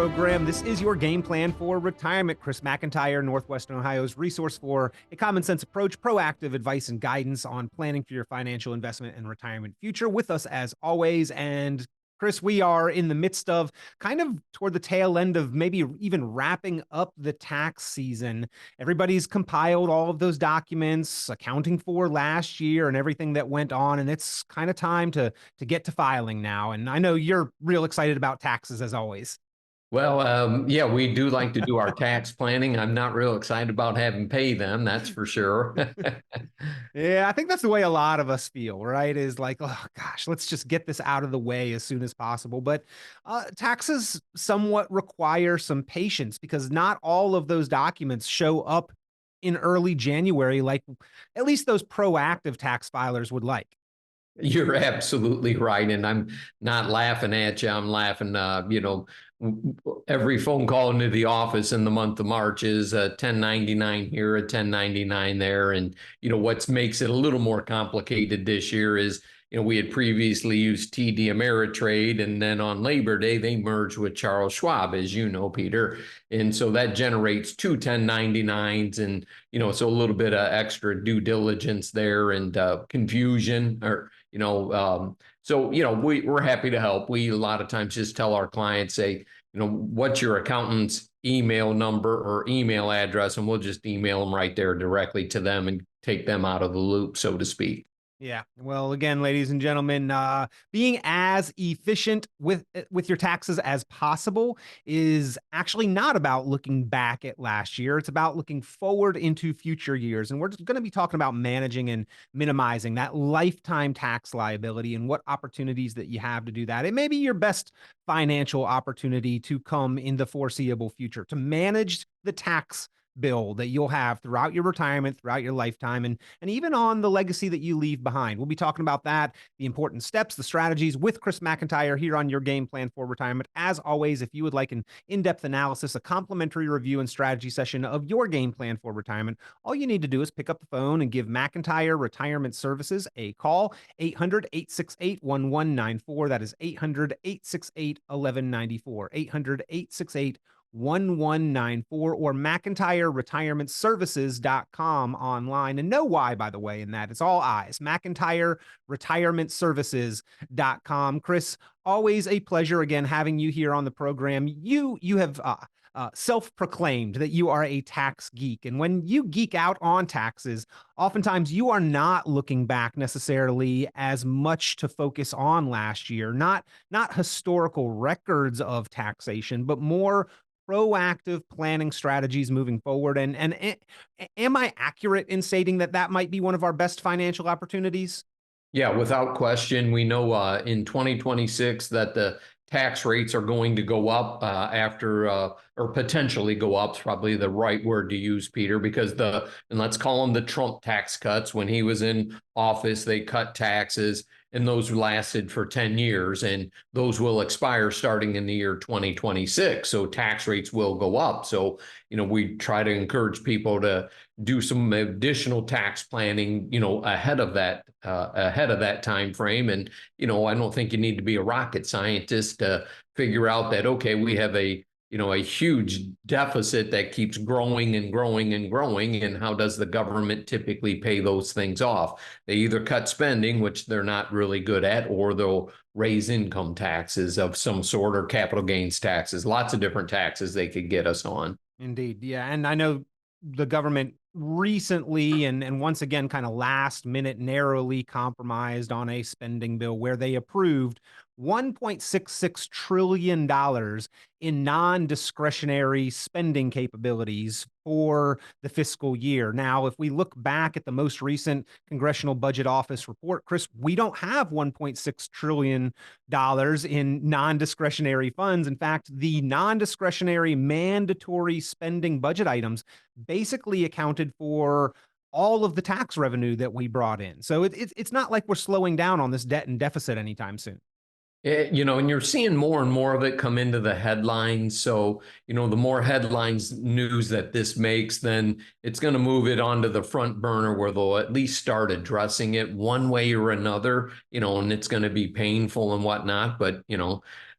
program. This is your game plan for retirement. Chris McIntire, Northwestern Ohio's resource for a common sense approach, proactive advice and guidance on planning for your financial investment and retirement future. With us as always. And Chris, we are in the midst of kind of toward the tail end of maybe even wrapping up the tax season. Everybody's compiled all of those documents, accounting for last year and everything that went on. And it's kind of time to get to filing now. And I know you're real excited about taxes as always. Well, yeah, we do like to do our tax planning. I'm not real excited about having to pay them, that's for sure. Yeah, I think that's the way a lot of us feel, right? Is like, oh gosh, let's just get this out of the way as soon as possible. But taxes somewhat require some patience because not all of those documents show up in early January, like at least those proactive tax filers would like. You're absolutely right. And I'm not laughing at you. I'm laughing, every phone call into the office in the month of March is a 1099 here, a 1099 there. And, what makes it a little more complicated this year is, we had previously used TD Ameritrade, and then on Labor Day, they merged with Charles Schwab, as you know, Peter. And so that generates two 1099s and, so a little bit of extra due diligence there and confusion or, we're happy to help. We a lot of times just tell our clients, say, what's your accountant's email number or email address, and we'll just email them right there directly to them and take them out of the loop, so to speak. Yeah. Well, again, ladies and gentlemen, being as efficient with your taxes as possible is actually not about looking back at last year. It's about looking forward into future years. And we're going to be talking about managing and minimizing that lifetime tax liability and what opportunities that you have to do that. It may be your best financial opportunity to come in the foreseeable future to manage the tax bill that you'll have throughout your retirement, throughout your lifetime, and even on the legacy that you leave behind. We'll be talking about that, the important steps, the strategies with Chris McIntire here on your game plan for retirement. As always, if you would like an in-depth analysis, a complimentary review and strategy session of your game plan for retirement, all you need to do is pick up the phone and give McIntire Retirement Services a call, 800-868-1194. That is 800-868-1194, 800-868-1194. 1194 or McIntyreRetirementServices.com online. And no Y, by the way, in that. It's all I's. McIntyreRetirementServices.com. Chris, always a pleasure again having you here on the program. You have self-proclaimed that you are a tax geek. And when you geek out on taxes, oftentimes you are not looking back necessarily as much to focus on last year, not historical records of taxation, but more proactive planning strategies moving forward. And am I accurate in stating that that might be one of our best financial opportunities? Yeah, without question. We know in 2026 that the tax rates are going to go up or potentially go up, is probably the right word to use, Peter, because and let's call them the Trump tax cuts. When he was in office, they cut taxes, and those lasted for 10 years, and those will expire starting in the year 2026. So tax rates will go up. So, we try to encourage people to do some additional tax planning, ahead of that time frame. And, I don't think you need to be a rocket scientist to figure out that, okay, we have a huge deficit that keeps growing and growing and growing. And how does the government typically pay those things off? They either cut spending, which they're not really good at, or they'll raise income taxes of some sort or capital gains taxes. Lots of different taxes they could get us on. Indeed. Yeah. And I know the government recently and once again kind of last minute narrowly compromised on a spending bill where they approved $1.66 trillion in non-discretionary spending capabilities for the fiscal year. Now, if we look back at the most recent Congressional Budget Office report, Chris, we don't have $1.6 trillion in non-discretionary funds. In fact, the non-discretionary mandatory spending budget items basically accounted for all of the tax revenue that we brought in. So it's not like we're slowing down on this debt and deficit anytime soon. And you're seeing more and more of it come into the headlines. So, the more headlines news that this makes, then it's going to move it onto the front burner where they'll at least start addressing it one way or another, and it's going to be painful and whatnot. But,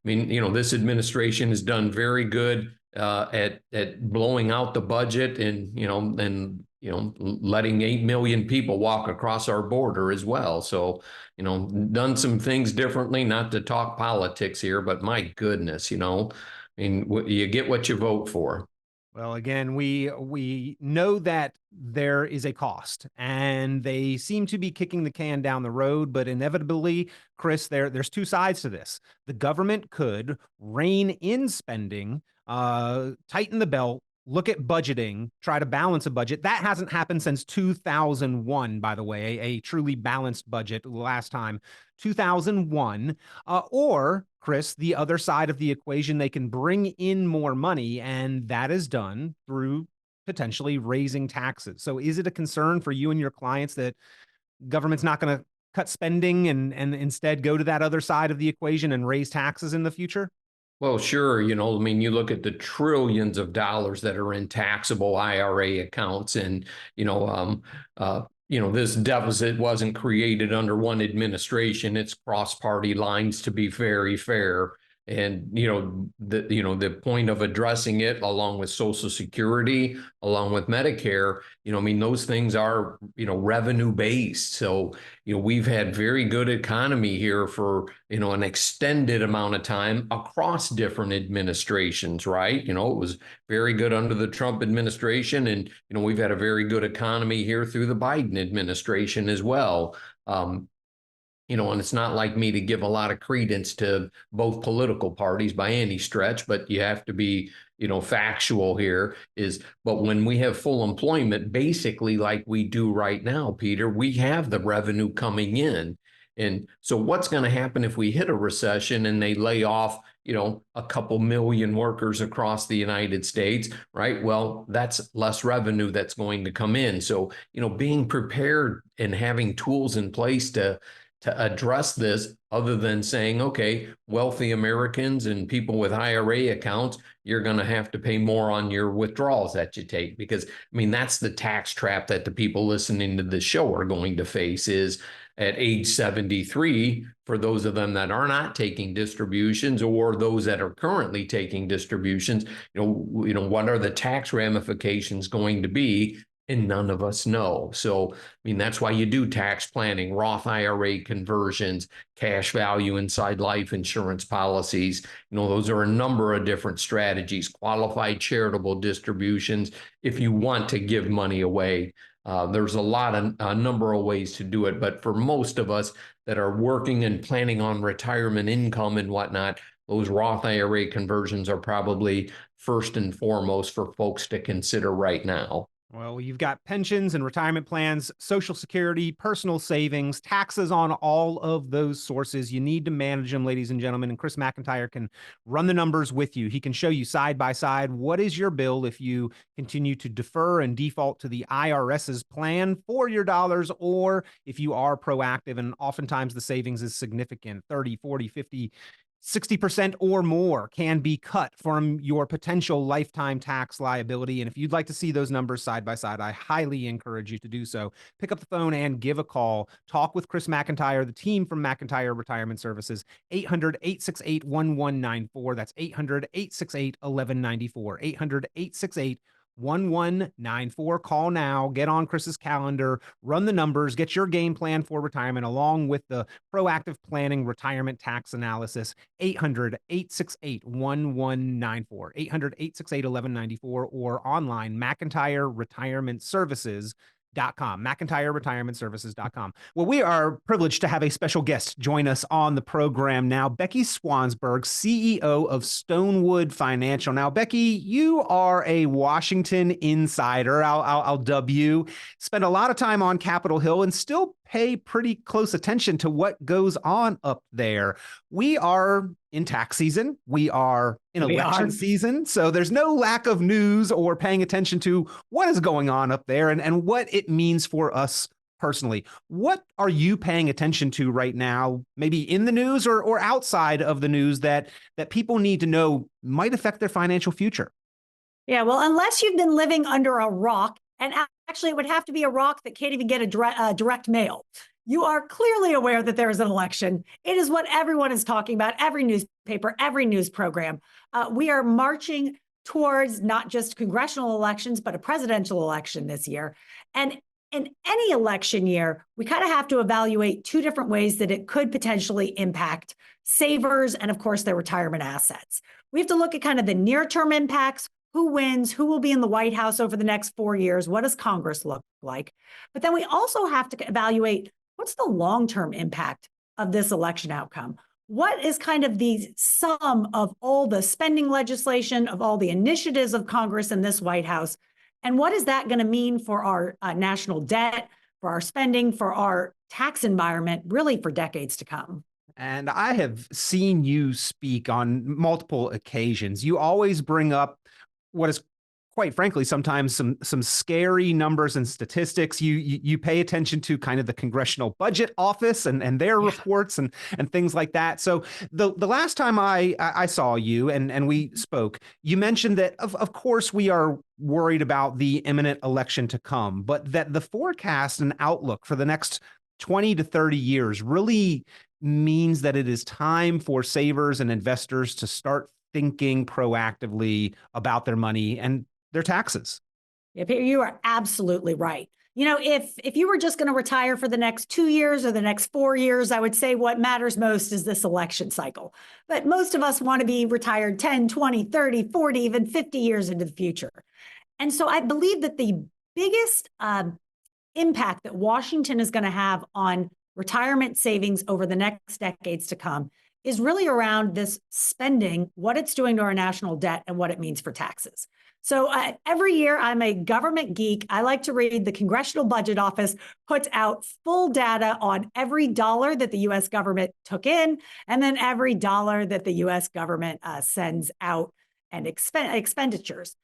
mean, this administration has done very good at blowing out the budget and, letting 8 million people walk across our border as well. So, done some things differently, not to talk politics here, but my goodness, I mean, you get what you vote for. Well, again, we know that there is a cost, and they seem to be kicking the can down the road. But inevitably, Chris, there's two sides to this. The government could rein in spending, tighten the belt, look at budgeting, try to balance a budget. That hasn't happened since 2001, by the way, a truly balanced budget. The last time, 2001. Or, Chris, the other side of the equation, they can bring in more money, and that is done through potentially raising taxes. So is it a concern for you and your clients that government's not going to cut spending and instead go to that other side of the equation and raise taxes in the future? Well, sure. I mean, you look at the trillions of dollars that are in taxable IRA accounts, and this deficit wasn't created under one administration. It's cross-party lines, to be very fair. And the point of addressing it, along with Social Security, along with Medicare, I mean, those things are revenue based. So we've had very good economy here for an extended amount of time across different administrations, right? It was very good under the Trump administration, and we've had a very good economy here through the Biden administration as well. And it's not like me to give a lot of credence to both political parties by any stretch, but you have to be, factual here but when we have full employment, basically like we do right now, Peter, we have the revenue coming in. And so what's going to happen if we hit a recession and they lay off, a couple million workers across the United States, right? Well, that's less revenue that's going to come in. So, being prepared and having tools in place to address this, other than saying, okay, wealthy Americans and people with IRA accounts, you're going to have to pay more on your withdrawals that you take. Because, I mean, that's the tax trap that the people listening to this show are going to face is at age 73, for those of them that are not taking distributions or those that are currently taking distributions, what are the tax ramifications going to be? And none of us know. So, I mean, that's why you do tax planning, Roth IRA conversions, cash value inside life insurance policies. Those are a number of different strategies, qualified charitable distributions. If you want to give money away, there's a number of ways to do it. But for most of us that are working and planning on retirement income and whatnot, those Roth IRA conversions are probably first and foremost for folks to consider right now. Well, you've got pensions and retirement plans, Social Security, personal savings, taxes on all of those sources. You need to manage them, ladies and gentlemen. And Chris McIntire can run the numbers with you. He can show you side by side what is your bill if you continue to defer and default to the IRS's plan for your dollars, or if you are proactive. And oftentimes the savings is significant, 30, 40, 50, 60% or more can be cut from your potential lifetime tax liability. And if you'd like to see those numbers side by side, I highly encourage you to do so. Pick up the phone and give a call. Talk with Chris McIntire, the team from McIntire Retirement Services, 800-868-1194. That's 800-868-1194, 800-868-1194. Call now, get on Chris's calendar, run the numbers, get your game plan for retirement along with the proactive planning retirement tax analysis. 800-868-1194, 800-868-1194, or online, McIntire Retirement Services.com, McIntyreRetirementServices.com. Well, we are privileged to have a special guest join us on the program now, Becky Swansberg, CEO of Stonewood Financial. Now, Becky, you are a Washington insider. I'll dub you. Spend a lot of time on Capitol Hill and still pay pretty close attention to what goes on up there. We are in tax season. We are in election season. So there's no lack of news or paying attention to what is going on up there and what it means for us personally. What are you paying attention to right now, maybe in the news or outside of the news that people need to know might affect their financial future? Yeah, well, unless you've been living under a rock, and actually it would have to be a rock that can't even get a direct mail. You are clearly aware that there is an election. It is what everyone is talking about, every newspaper, every news program. We are marching towards not just congressional elections, but a presidential election this year. And in any election year, we kind of have to evaluate two different ways that it could potentially impact savers and, of course, their retirement assets. We have to look at kind of the near-term impacts. Who wins? Who will be in the White House over the next 4 years? What does Congress look like? But then we also have to evaluate what's the long-term impact of this election outcome? What is kind of the sum of all the spending legislation, of all the initiatives of Congress and this White House? And what is that going to mean for our national debt, for our spending, for our tax environment, really for decades to come? And I have seen you speak on multiple occasions. You always bring up what is, quite frankly, sometimes some scary numbers and statistics. You pay attention to kind of the Congressional Budget Office and their reports and things like that. So the last time I saw you and we spoke, you mentioned that of course we are worried about the imminent election to come, but that the forecast and outlook for the next 20 to 30 years really means that it is time for savers and investors to start thinking proactively about their money and their taxes. Yep, you are absolutely right. You know, if you were just going to retire for the next 2 years or the next 4 years, I would say what matters most is this election cycle. But most of us want to be retired 10, 20, 30, 40, even 50 years into the future. And so I believe that the biggest impact that Washington is going to have on retirement savings over the next decades to come is really around this spending, what it's doing to our national debt, and what it means for taxes. So every year, I'm a government geek. I like to read the Congressional Budget Office puts out full data on every dollar that the U.S. government took in, and then every dollar that the U.S. government sends out and expenditures.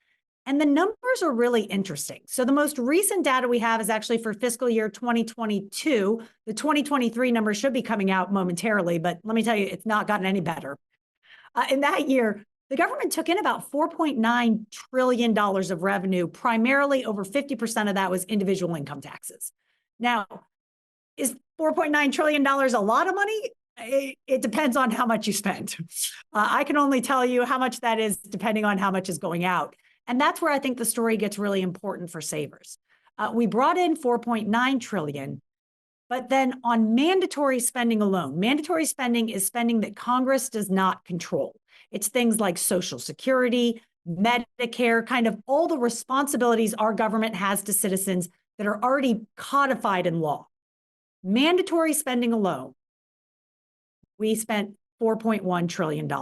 And the numbers are really interesting. So the most recent data we have is actually for fiscal year 2022. The 2023 numbers should be coming out momentarily, but let me tell you, it's not gotten any better. In that year, the government took in about $4.9 trillion of revenue, primarily over 50% of that was individual income taxes. Now, is $4.9 trillion a lot of money? It depends on how much you spend. I can only tell you how much that is depending on how much is going out. And that's where I think the story gets really important for savers. We brought in $4.9 trillion, but then on mandatory spending alone, mandatory spending is spending that Congress does not control. It's things like Social Security, Medicare, kind of all the responsibilities our government has to citizens that are already codified in law. Mandatory spending alone, we spent $4.1 trillion.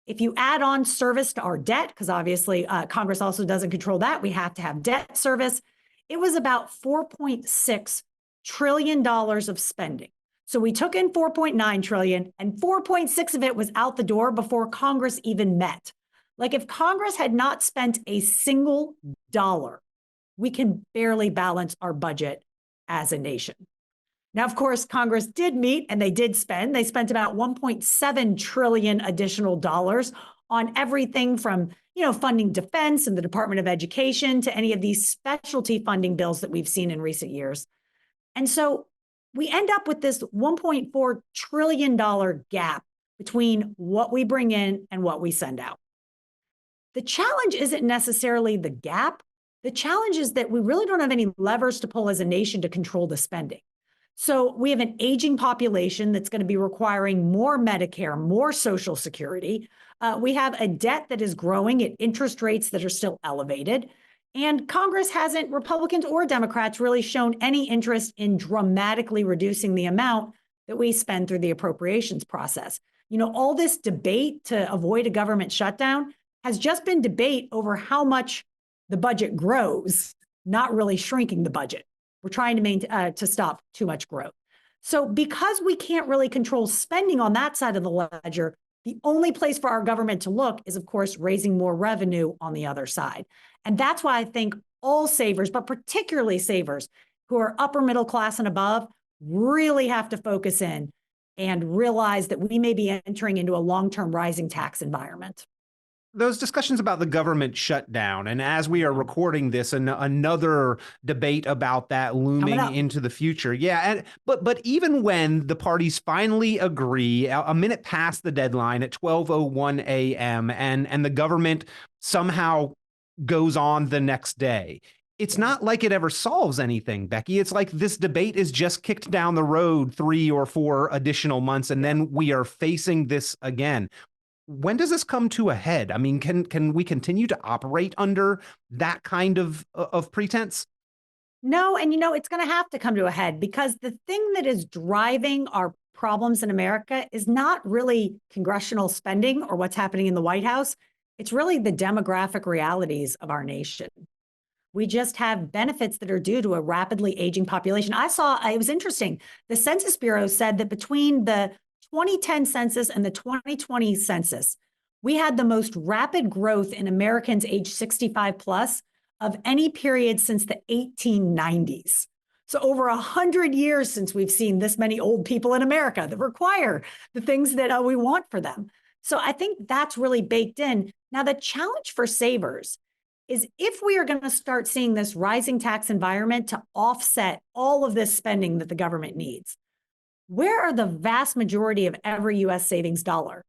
If you add on service to our debt, because obviously Congress also doesn't control that, we have to have debt service, it was about $4.6 trillion of spending. So we took in $4.9 trillion and 4.6 of it was out the door before Congress even met. Like if Congress had not spent a single dollar, we can barely balance our budget as a nation. Now, of course, Congress did meet and they did spend. They spent about $1.7 trillion additional dollars on everything from, funding defense and the Department of Education to any of these specialty funding bills that we've seen in recent years. And so we end up with this $1.4 trillion gap between what we bring in and what we send out. The challenge isn't necessarily the gap. The challenge is that we really don't have any levers to pull as a nation to control the spending. So we have an aging population that's going to be requiring more Medicare, more Social Security. We have a debt that is growing at interest rates that are still elevated. And Congress hasn't, Republicans or Democrats, really shown any interest in dramatically reducing the amount that we spend through the appropriations process. All this debate to avoid a government shutdown has just been debate over how much the budget grows, not really shrinking the budget. We're trying to stop too much growth. So because we can't really control spending on that side of the ledger, the only place for our government to look is, of course, raising more revenue on the other side. And that's why I think all savers, but particularly savers who are upper middle class and above, really have to focus in and realize that we may be entering into a long-term rising tax environment. those discussions about the government shutdown, and as we are recording this, another debate about that looming into the future. Yeah, and but even when the parties finally agree, a minute past the deadline at 12:01 a.m., and the government somehow goes on the next day, it's not like it ever solves anything, Becky. It's like this debate is just kicked down the road 3 or 4 additional months, and then we are facing this again. When does this come to a head? I mean, can we continue to operate under that kind of pretense? No, and it's going to have to come to a head, because the thing that is driving our problems in America is not really congressional spending or what's happening in the White House. It's really the demographic realities of our nation. We just have benefits that are due to a rapidly aging population. It was interesting. The Census Bureau said that between the 2010 census and the 2020 census, we had the most rapid growth in Americans age 65 plus of any period since the 1890s. So over 100 years since we've seen this many old people in America that require the things that we want for them. So I think that's really baked in. Now, the challenge for savers is, if we are going to start seeing this rising tax environment to offset all of this spending that the government needs, where are the vast majority of every U.S. savings dollar?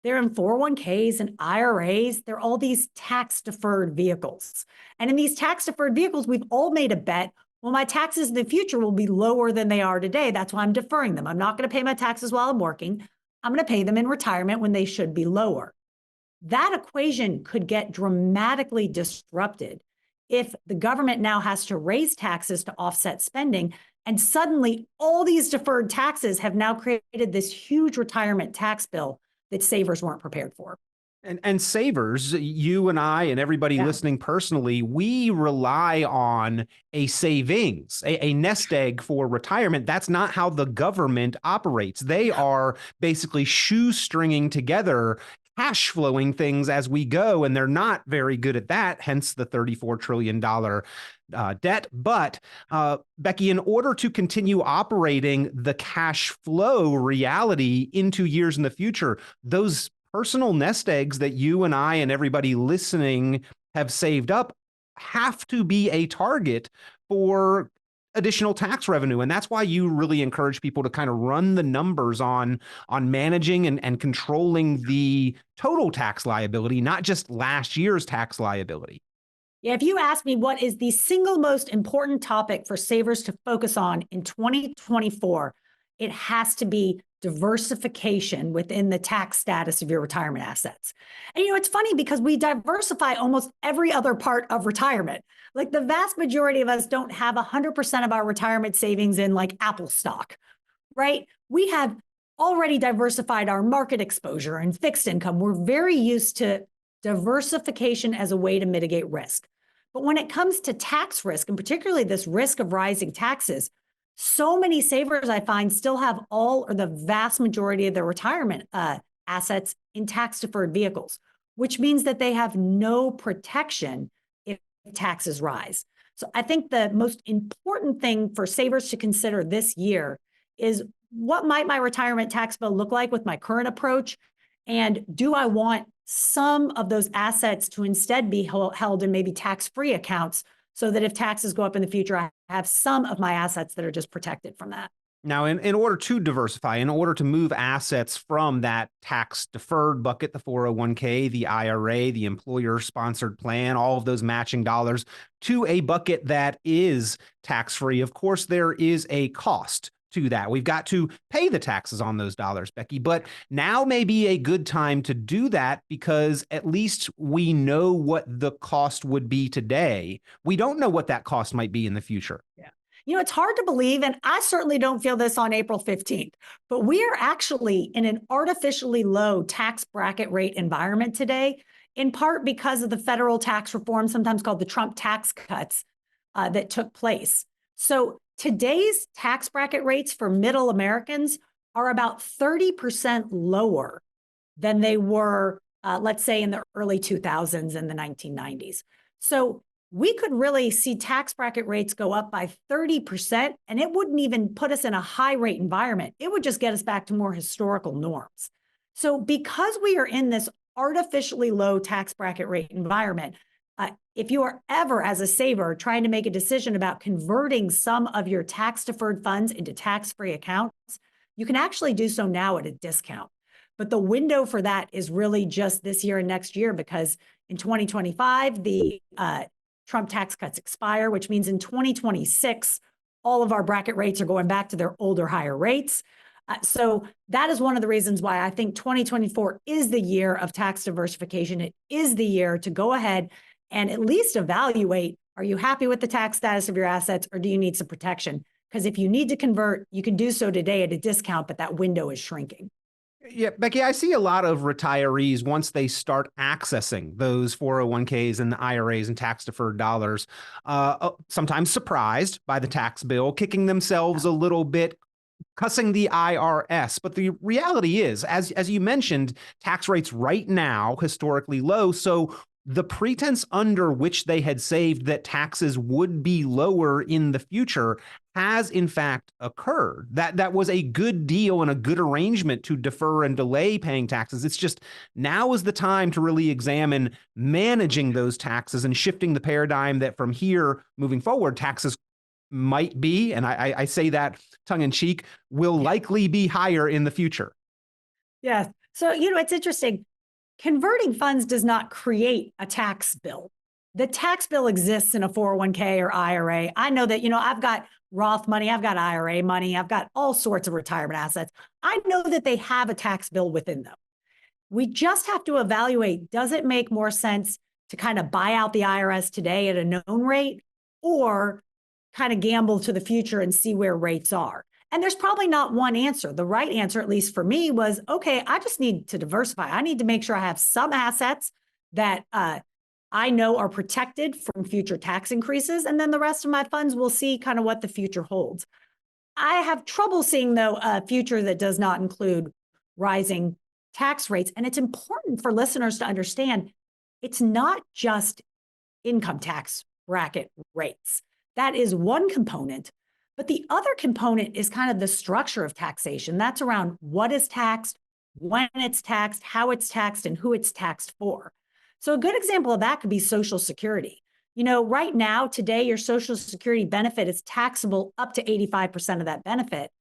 They're in 401ks and IRAs. They're all these tax-deferred vehicles. And in these tax-deferred vehicles, we've all made a bet, well, my taxes in the future will be lower than they are today. That's why I'm deferring them. I'm not going to pay my taxes while I'm working. I'm going to pay them in retirement when they should be lower. That equation could get dramatically disrupted if the government now has to raise taxes to offset spending. And suddenly, all these deferred taxes have now created this huge retirement tax bill that savers weren't prepared for. And savers, you and I and everybody listening personally, we rely on a savings, a nest egg for retirement. That's not how the government operates. They are basically shoestringing together cash flowing things as we go, and they're not very good at that, hence the $34 trillion debt. But Becky, in order to continue operating the cash flow reality into years in the future, those personal nest eggs that you and I and everybody listening have saved up have to be a target for additional tax revenue. And that's why you really encourage people to kind of run the numbers on managing and controlling the total tax liability, not just last year's tax liability. Yeah, if you ask me what is the single most important topic for savers to focus on in 2024, it has to be diversification within the tax status of your retirement assets. And it's funny, because we diversify almost every other part of retirement. Like, the vast majority of us don't have 100% of our retirement savings in like Apple stock, right? We have already diversified our market exposure and fixed income. We're very used to diversification as a way to mitigate risk. But when it comes to tax risk, and particularly this risk of rising taxes, so many savers, I find, still have all or the vast majority of their retirement assets in tax-deferred vehicles, which means that they have no protection if taxes rise. So I think the most important thing for savers to consider this year is, what might my retirement tax bill look like with my current approach? And do I want some of those assets to instead be held in maybe tax-free accounts, so that if taxes go up in the future, I have some of my assets that are just protected from that? Now, in order to diversify, in order to move assets from that tax-deferred bucket, the 401k, the IRA, the employer-sponsored plan, all of those matching dollars, to a bucket that is tax-free, of course, there is a cost to that. We've got to pay the taxes on those dollars, Becky, but now may be a good time to do that, because at least we know what the cost would be today. We don't know what that cost might be in the future. Yeah. It's hard to believe, and I certainly don't feel this on April 15th, but we are actually in an artificially low tax bracket rate environment today, in part because of the federal tax reform, sometimes called the Trump tax cuts, that took place. So today's tax bracket rates for middle Americans are about 30% lower than they were, let's say, in the early 2000s and the 1990s. So we could really see tax bracket rates go up by 30%, and it wouldn't even put us in a high rate environment. It would just get us back to more historical norms. So because we are in this artificially low tax bracket rate environment. If you are ever, as a saver, trying to make a decision about converting some of your tax deferred funds into tax-free accounts, you can actually do so now at a discount. But the window for that is really just this year and next year, because in 2025, the Trump tax cuts expire, which means in 2026, all of our bracket rates are going back to their older, higher rates. So that is one of the reasons why I think 2024 is the year of tax diversification. It is the year to go ahead and at least evaluate, are you happy with the tax status of your assets, or do you need some protection? Because if you need to convert, you can do so today at a discount, but that window is shrinking. Yeah, Becky, I see a lot of retirees, once they start accessing those 401ks and the IRAs and tax deferred dollars, sometimes surprised by the tax bill, kicking themselves a little bit, cussing the IRS. But the reality is, as you mentioned, tax rates right now historically low. So the pretense under which they had saved that taxes would be lower in the future has in fact occurred. That was a good deal and a good arrangement to defer and delay paying taxes. It's just now is the time to really examine managing those taxes and shifting the paradigm that from here moving forward, taxes might be, and I say that tongue in cheek, will likely be higher in the future. Yeah. So, it's interesting. Converting funds does not create a tax bill. The tax bill exists in a 401k or IRA. I know that, I've got Roth money, I've got IRA money, I've got all sorts of retirement assets. I know that they have a tax bill within them. We just have to evaluate, does it make more sense to kind of buy out the IRS today at a known rate, or kind of gamble to the future and see where rates are? And there's probably not one answer. The right answer, at least for me, was, okay, I just need to diversify. I need to make sure I have some assets that I know are protected from future tax increases. And then the rest of my funds will see kind of what the future holds. I have trouble seeing, though, a future that does not include rising tax rates. And it's important for listeners to understand, it's not just income tax bracket rates. That is one component. But the other component is kind of the structure of taxation. That's around what is taxed, when it's taxed, how it's taxed, and who it's taxed for. So a good example of that could be Social Security. Right now, today, your Social Security benefit is taxable up to 85% of that benefit,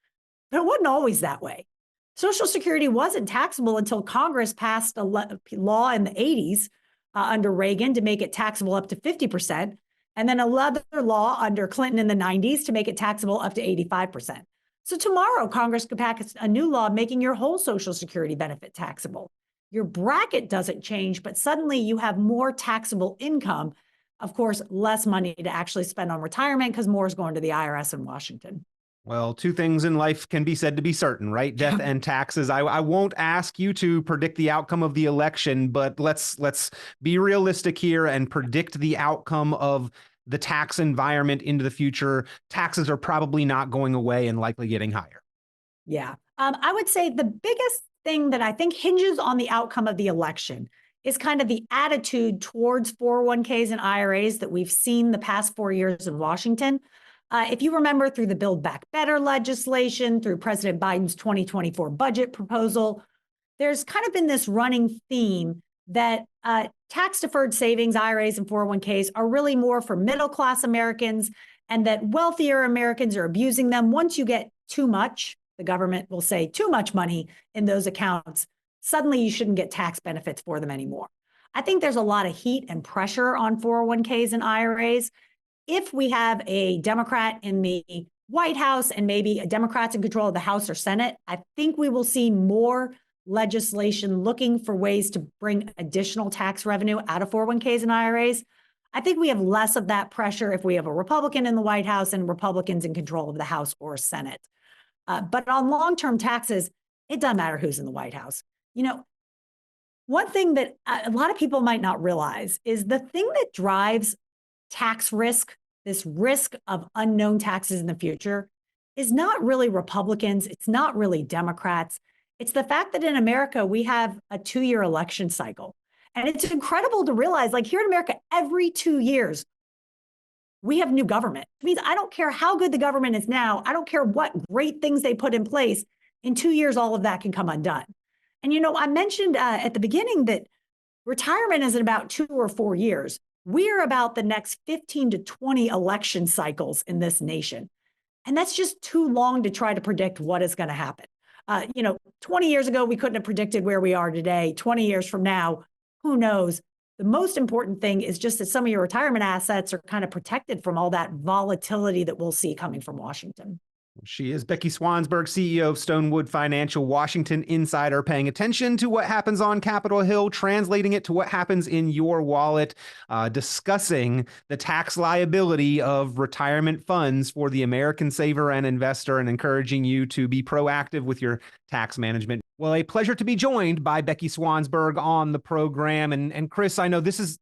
but it wasn't always that way. Social Security wasn't taxable until Congress passed a law in the 80s under Reagan to make it taxable up to 50%. And then another law under Clinton in the 90s to make it taxable up to 85%. So tomorrow, Congress could pass a new law making your whole Social Security benefit taxable. Your bracket doesn't change, but suddenly you have more taxable income. Of course, less money to actually spend on retirement because more is going to the IRS in Washington. Well, two things in life can be said to be certain, right? Death and taxes. I won't ask you to predict the outcome of the election, but let's be realistic here and predict the outcome of the tax environment into the future. Taxes are probably not going away and likely getting higher. Yeah. I would say the biggest thing that I think hinges on the outcome of the election is kind of the attitude towards 401ks and IRAs that we've seen the past 4 years in Washington. If you remember, through the Build Back Better legislation, through President Biden's 2024 budget proposal, there's kind of been this running theme that tax-deferred savings, IRAs and 401ks are really more for middle-class Americans, and that wealthier Americans are abusing them. Once you get too much, the government will say too much money in those accounts, suddenly you shouldn't get tax benefits for them anymore. I think there's a lot of heat and pressure on 401ks and IRAs. If we have a Democrat in the White House and maybe Democrats in control of the House or Senate, I think we will see more legislation looking for ways to bring additional tax revenue out of 401ks and IRAs. I think we have less of that pressure if we have a Republican in the White House and Republicans in control of the House or Senate. But on long-term taxes, it doesn't matter who's in the White House. One thing that a lot of people might not realize is the thing that drives tax risk, this risk of unknown taxes in the future, is not really Republicans. It's not really Democrats. It's the fact that in America, we have a 2-year election cycle. And it's incredible to realize, like here in America, every 2 years, we have new government. It means I don't care how good the government is now. I don't care what great things they put in place. In 2 years, all of that can come undone. And, I mentioned at the beginning that Retirement isn't about 2 or 4 years. We're about the next 15 to 20 election cycles in this nation. And that's just too long to try to predict what is going to happen. 20 years ago, we couldn't have predicted where we are today. 20 years from now, who knows? The most important thing is just that some of your retirement assets are kind of protected from all that volatility that we'll see coming from Washington. She is Becky Swansberg, CEO of Stonewood Financial, Washington insider, paying attention to what happens on Capitol Hill, translating it to what happens in your wallet, discussing the tax liability of retirement funds for the American saver and investor, and encouraging you to be proactive with your tax management. Well, a pleasure to be joined by Becky Swansberg on the program. And Chris, I know this is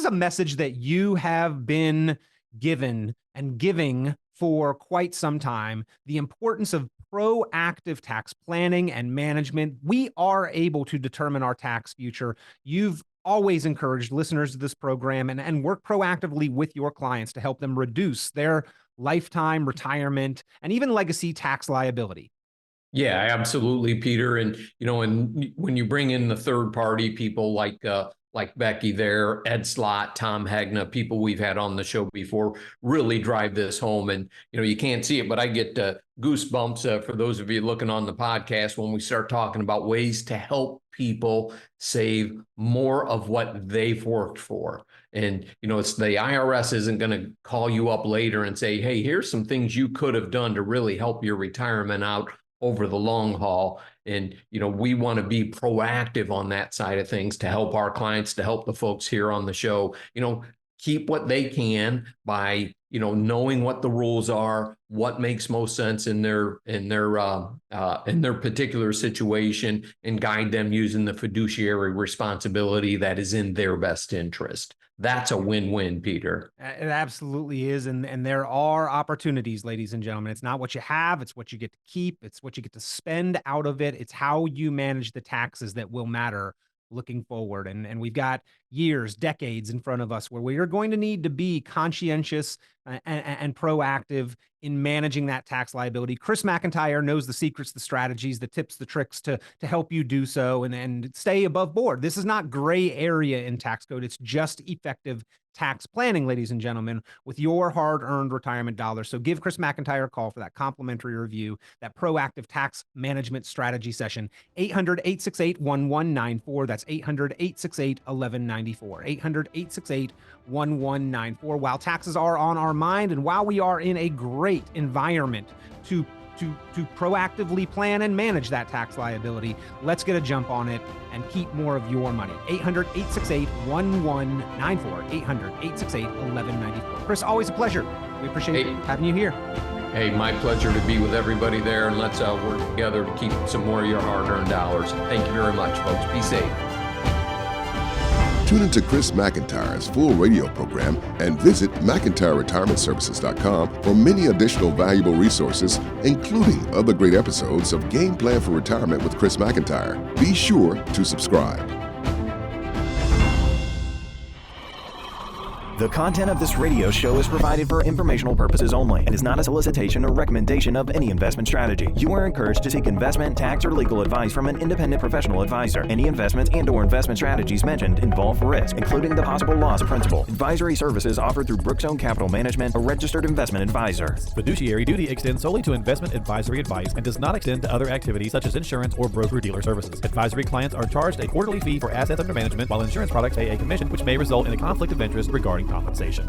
a message that you have been given and giving for quite some time, the importance of proactive tax planning and management. We are able to determine our tax future. You've always encouraged listeners to this program and work proactively with your clients to help them reduce their lifetime, retirement, and even legacy tax liability. Yeah, absolutely, Peter. And, and when you bring in the third party people like Becky there, Ed Slott, Tom Hegna, people we've had on the show before, really drive this home. And, you can't see it, but I get goosebumps for those of you looking on the podcast when we start talking about ways to help people save more of what they've worked for. And, it's the IRS isn't going to call you up later and say, hey, here's some things you could have done to really help your retirement out over the long haul. And, we want to be proactive on that side of things to help our clients, to help the folks here on the show, keep what they can by, knowing what the rules are, what makes most sense in their particular situation, and guide them using the fiduciary responsibility that is in their best interest. That's a win-win, Peter. It absolutely is. And there are opportunities, ladies and gentlemen. It's not what you have, it's what you get to keep. It's what you get to spend out of it. It's how you manage the taxes that will matter looking forward. And we've got years, decades in front of us where we are going to need to be conscientious and proactive in managing that tax liability. Chris McIntire knows the secrets, the strategies, the tips, the tricks to help you do so and stay above board. This is not gray area in tax code. It's just effective tax planning, ladies and gentlemen, with your hard-earned retirement dollars. So give Chris McIntire a call for that complimentary review, that proactive tax management strategy session. 800-868-1194. That's 800-868-1194. 800-868-1194. While taxes are on our mind and while we are in a great environment to proactively plan and manage that tax liability, let's get a jump on it and keep more of your money. 800-868-1194. 800-868-1194. Chris, always a pleasure. We appreciate having you here. Hey, my pleasure to be with everybody there, and let's work together to keep some more of your hard-earned dollars. Thank you very much, folks. Be safe. Tune into Chris McIntire's full radio program and visit McIntireRetirementServices.com for many additional valuable resources, including other great episodes of Game Plan for Retirement with Chris McIntire. Be sure to subscribe. The content of this radio show is provided for informational purposes only and is not a solicitation or recommendation of any investment strategy. You are encouraged to seek investment, tax, or legal advice from an independent professional advisor. Any investments and/or investment strategies mentioned involve risk, including the possible loss of principal. Advisory services offered through Brookstone Capital Management, a registered investment advisor. Fiduciary duty extends solely to investment advisory advice and does not extend to other activities such as insurance or broker-dealer services. Advisory clients are charged a quarterly fee for assets under management, while insurance products pay a commission, which may result in a conflict of interest regarding compensation.